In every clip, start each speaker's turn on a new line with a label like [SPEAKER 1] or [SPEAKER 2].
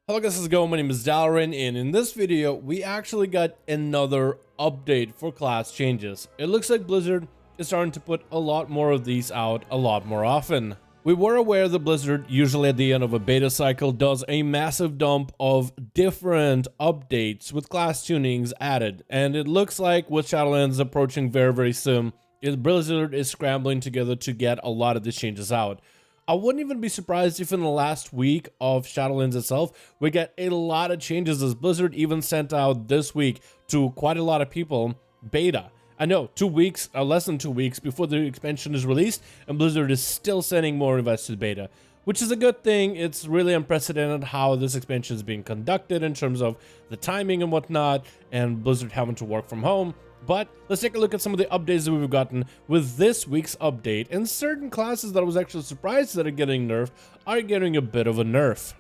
[SPEAKER 1] Hello guys, how's it going? My name is Dalaran, and in this video, we actually got another update for class changes. It looks like Blizzard is starting to put a lot more of these out a lot more often. We were aware that Blizzard, usually at the end of a beta cycle, does a massive dump of different updates with class tunings added, and it looks like with Shadowlands approaching very soon, Blizzard is scrambling together to get a lot of these changes out. I wouldn't even be surprised if in the last week of Shadowlands itself, we get a lot of changes, as Blizzard even sent out this week to quite a lot of people beta. I know, 2 weeks, less than 2 weeks before the expansion is released, and Blizzard is still sending more invites to beta, which is a good thing. It's really unprecedented how this expansion is being conducted in terms of the timing and whatnot, and Blizzard having to work from home. But let's take a look at some of the updates that we've gotten with this week's update, and certain classes that I was actually surprised that are getting nerfed are getting a bit of a nerf.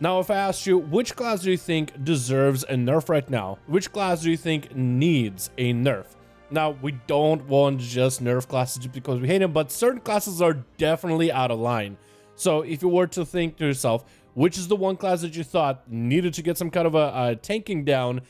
[SPEAKER 1] Now, if I asked you, which class do you think deserves a nerf right now? Which class do you think needs a nerf? Now, we don't want to just nerf classes just because we hate them, but certain classes are definitely out of line. So if you were to think to yourself, which is the one class that you thought needed to get some kind of a tanking down,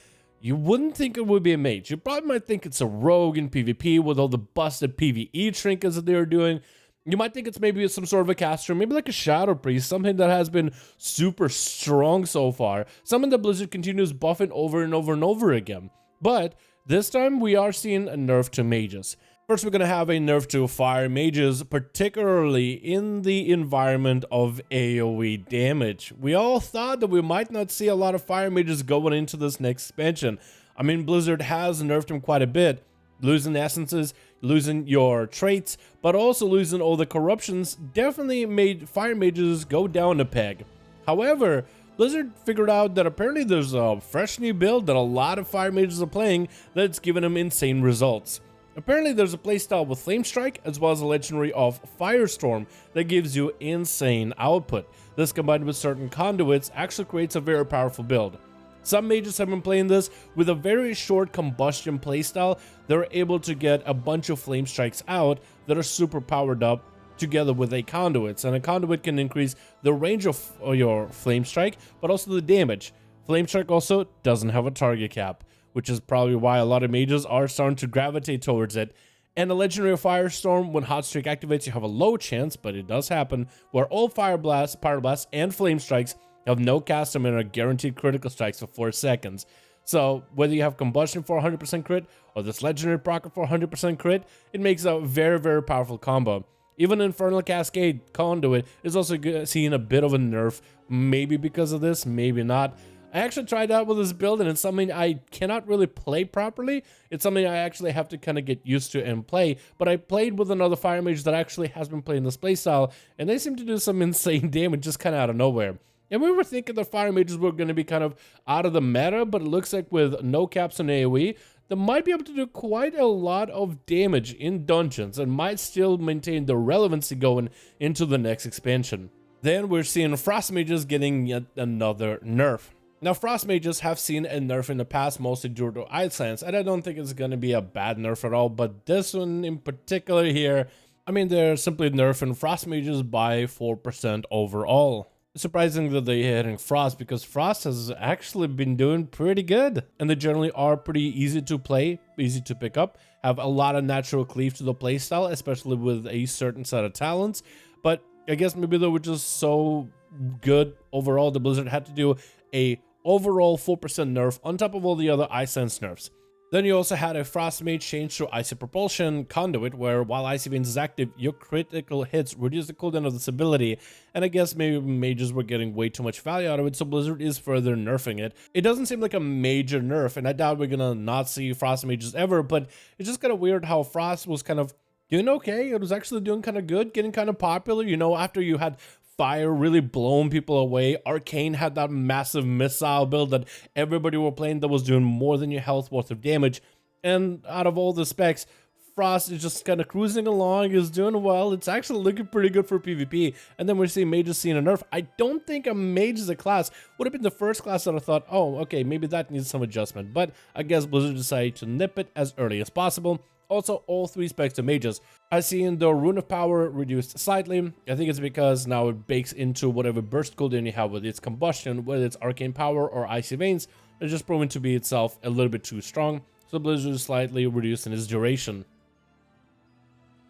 [SPEAKER 1] you wouldn't think it would be a mage. You probably might think it's a rogue in PvP with all the busted PvE trinkets that they're doing. You might think it's maybe some sort of a caster, maybe like a shadow priest, something that has been super strong so far, something that Blizzard continues buffing over and over and over again. But this time we are seeing a nerf to mages. First, we're going to have a nerf to fire mages, particularly in the environment of AoE damage. We all thought that we might not see a lot of fire mages going into this next expansion. I mean, Blizzard has nerfed them quite a bit, losing essences, losing your traits, but also losing all the corruptions definitely made fire mages go down a peg. However, Blizzard figured out that apparently there's a fresh new build that a lot of fire mages are playing that's giving them insane results. Apparently there's a playstyle with Flame Strike as well as a legendary of Firestorm that gives you insane output. This combined with certain conduits actually creates a very powerful build. Some mages have been playing this with a very short combustion playstyle. They're able to get a bunch of Flame Strikes out that are super powered up together with a conduit, and a conduit can increase the range of your Flame Strike but also the damage. Flame Strike also doesn't have a target cap, which is probably why a lot of mages are starting to gravitate towards it. And the legendary Firestorm, when Hot Streak activates, you have a low chance, but it does happen, where all Fire Blasts, and Flame Strikes have no cast time and are guaranteed critical strikes for 4 seconds. So whether you have Combustion for 100% crit or this legendary proc for 100% crit, it makes a very powerful combo. Even Infernal Cascade Conduit is also seeing a bit of a nerf, maybe because of this, maybe not. I actually tried out with this build, and it's something I cannot really play properly. It's something I actually have to kind of get used to and play, but I played with another fire mage that actually has been playing this playstyle, and they seem to do some insane damage just kind of out of nowhere. And we were thinking the fire mages were going to be kind of out of the meta, but it looks like with no caps on AoE, they might be able to do quite a lot of damage in dungeons and might still maintain the relevancy going into the next expansion. Then we're seeing frost mages getting yet another nerf. Now, Frost Mages have seen a nerf in the past, mostly due to Icelands, and I don't think it's going to be a bad nerf at all, but this one in particular here, I mean, they're simply nerfing Frost Mages by 4% overall. It's surprising that they're hitting Frost, because Frost has actually been doing pretty good, and they generally are pretty easy to play, easy to pick up, have a lot of natural cleave to the playstyle, especially with a certain set of talents, but I guess maybe they were just so good overall that Blizzard had to do a overall 4% nerf on top of all the other Icelands nerfs. Then you also had a Frost Mage change to Icy Propulsion Conduit, where while Icy Veins is active, your critical hits reduce the cooldown of this ability, and I guess maybe mages were getting way too much value out of it, so Blizzard is further nerfing it. It doesn't seem like a major nerf, and I doubt we're gonna not see Frost Mages ever, but it's just kind of weird how Frost was kind of doing okay. It was actually doing kind of good, getting kind of popular, you know, after you had Fire really blowing people away. Arcane had that massive missile build that everybody were playing that was doing more than your health worth of damage. And out of all the specs, Frost is just kind of cruising along, is doing well. It's actually looking pretty good for PvP. And then we're seeing mages seeing a nerf. I don't think a mage as a class would have been the first class that I thought, oh, okay, maybe that needs some adjustment. But I guess Blizzard decided to nip it as early as possible. Also, all 3 specs of mages. I've seen the Rune of Power reduced slightly. I think it's because now it bakes into whatever burst cooldown you have with its combustion, whether it's Arcane Power or Icy Veins. It's just proven to be itself a little bit too strong, so Blizzard is slightly reduced in its duration.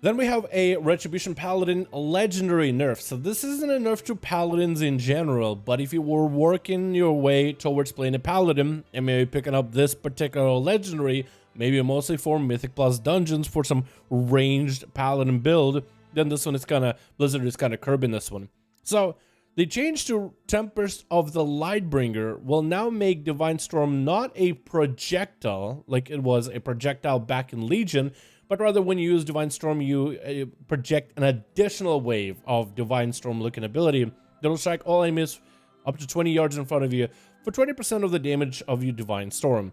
[SPEAKER 1] Then we have a Retribution Paladin legendary nerf. So this isn't a nerf to paladins in general, but if you were working your way towards playing a paladin and maybe picking up this particular legendary, maybe mostly for Mythic Plus dungeons for some ranged paladin build, then this one is Blizzard is kind of curbing this one. So the change to Tempest of the Lightbringer will now make Divine Storm not a projectile like it was a projectile back in Legion, but rather when you use Divine Storm, you project an additional wave of Divine Storm looking ability that'll strike all enemies up to 20 yards in front of you for 20% of the damage of your Divine Storm.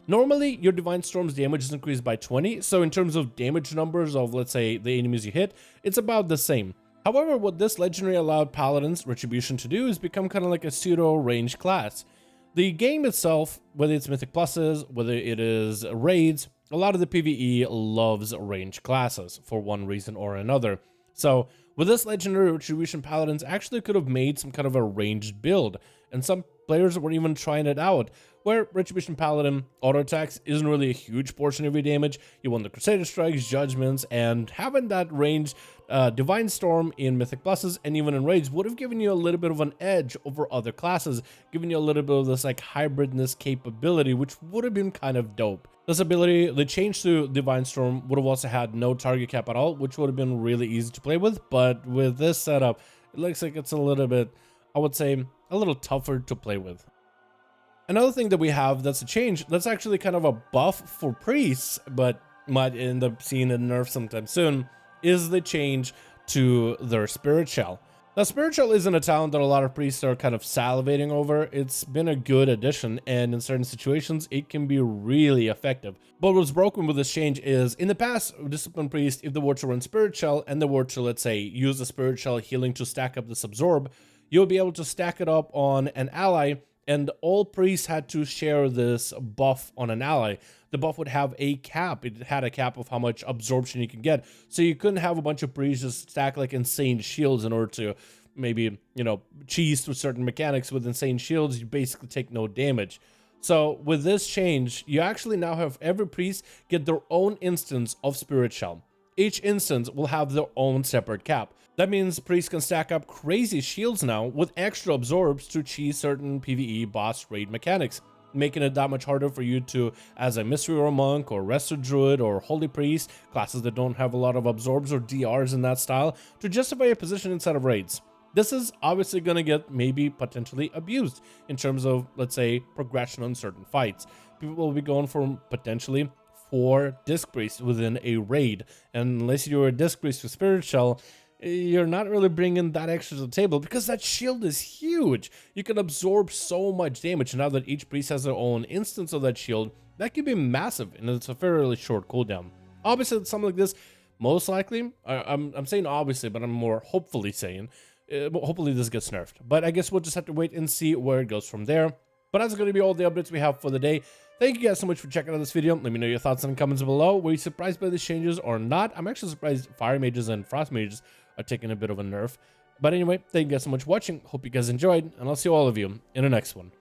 [SPEAKER 1] Normally, your Divine Storm's damage is increased by 20, so in terms of damage numbers of, let's say, the enemies you hit, it's about the same. However, what this legendary allowed Paladins Retribution to do is become kind of like a pseudo-range class. The game itself, whether it's Mythic Pluses, whether it is raids, a lot of the PvE loves range classes for one reason or another. So with this legendary, Retribution Paladins actually could have made some kind of a ranged build, and some players were even trying it out, where Retribution Paladin auto attacks isn't really a huge portion of your damage. You want the Crusader Strikes, Judgments, and having that ranged Divine Storm in Mythic Pluses and even in raids would have given you a little bit of an edge over other classes, giving you a little bit of this like hybridness capability, which would have been kind of dope. This ability, the change to Divine Storm, would have also had no target cap at all, which would have been really easy to play with, but with this setup, it looks like it's a little bit, I would say, a little tougher to play with. Another thing that we have that's a change, that's actually kind of a buff for priests, but might end up seeing a nerf sometime soon, is the change to their Spiritshell. Now, Spiritshell isn't a talent that a lot of priests are kind of salivating over. It's been a good addition, and in certain situations, it can be really effective. But what's broken with this change is, in the past, Disciplined Priest, if they were to run Spiritshell, and they were to, let's say, use the Spiritshell healing to stack up this Absorb, you'll be able to stack it up on an ally, and all priests had to share this buff on an ally. The buff would have a cap. It had a cap of how much absorption you can get. So you couldn't have a bunch of priests just stack like insane shields in order to maybe, you know, cheese through certain mechanics with insane shields. You basically take no damage. So with this change, you actually now have every priest get their own instance of Spiritshell. Each instance will have their own separate cap. That means priests can stack up crazy shields now with extra absorbs to cheese certain PvE boss raid mechanics, making it that much harder for you to, as a Mystery or Monk or Resto Druid or Holy Priest, classes that don't have a lot of absorbs or DRs in that style, to justify a position inside of raids. This is obviously going to get maybe potentially abused in terms of, let's say, progression on certain fights. People will be going for potentially 4 Disc Priests within a raid, and unless you're a Disc Priest with Spiritshell, you're not really bringing that extra to the table because that shield is huge. You can absorb so much damage. Now that each priest has their own instance of that shield, that can be massive, and it's a fairly short cooldown. Obviously, something like this, most likely, I'm saying obviously, but I'm more hopefully saying, hopefully this gets nerfed. But I guess we'll just have to wait and see where it goes from there. But that's going to be all the updates we have for the day. Thank you guys so much for checking out this video. Let me know your thoughts in the comments below. Were you surprised by these changes or not? I'm actually surprised Fire Mages and Frost Mages are taking a bit of a nerf. But anyway, thank you guys so much for watching. Hope you guys enjoyed, and I'll see all of you in the next one.